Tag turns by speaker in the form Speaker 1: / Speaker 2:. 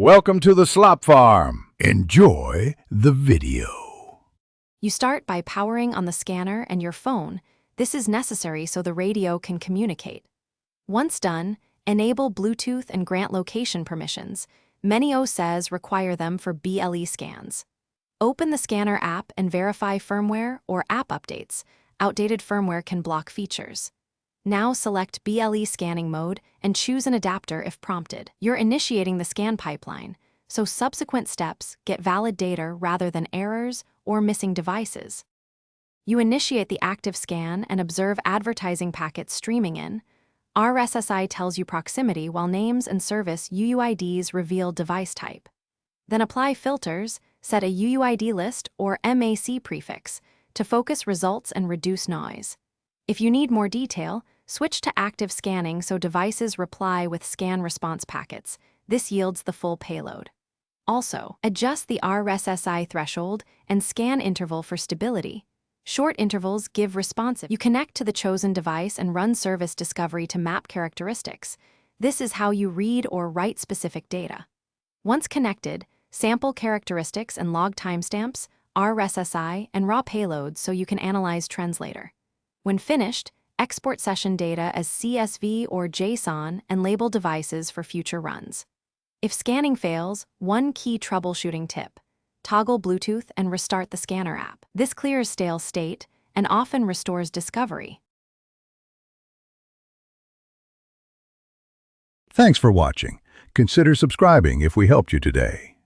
Speaker 1: Welcome to the Slop Farm. Enjoy the video.
Speaker 2: You start by powering on the scanner and your phone. This is necessary so the radio can communicate. Once done, enable Bluetooth and grant location permissions. Many OSes require them for BLE scans. Open the scanner app and verify firmware or app updates. Outdated firmware can block features. Now select BLE scanning mode and choose an adapter if prompted. You're initiating the scan pipeline, so subsequent steps get valid data rather than errors or missing devices. You initiate the active scan and observe advertising packets streaming in. RSSI tells you proximity while names and service UUIDs reveal device type. Then apply filters, set a UUID list or MAC prefix to focus results and reduce noise. If you need more detail, switch to active scanning so devices reply with scan response packets. This yields the full payload. Also, adjust the RSSI threshold and scan interval for stability. Short intervals give responsive. You connect to the chosen device and run service discovery to map characteristics. This is how you read or write specific data. Once connected, sample characteristics and log timestamps, RSSI, and raw payloads so you can analyze trends later. When finished, export session data as CSV or JSON and label devices for future runs. If scanning fails, one key troubleshooting tip: toggle Bluetooth and restart the scanner app. This clears stale state and often restores discovery.
Speaker 1: Thanks for watching. Consider subscribing if we helped you today.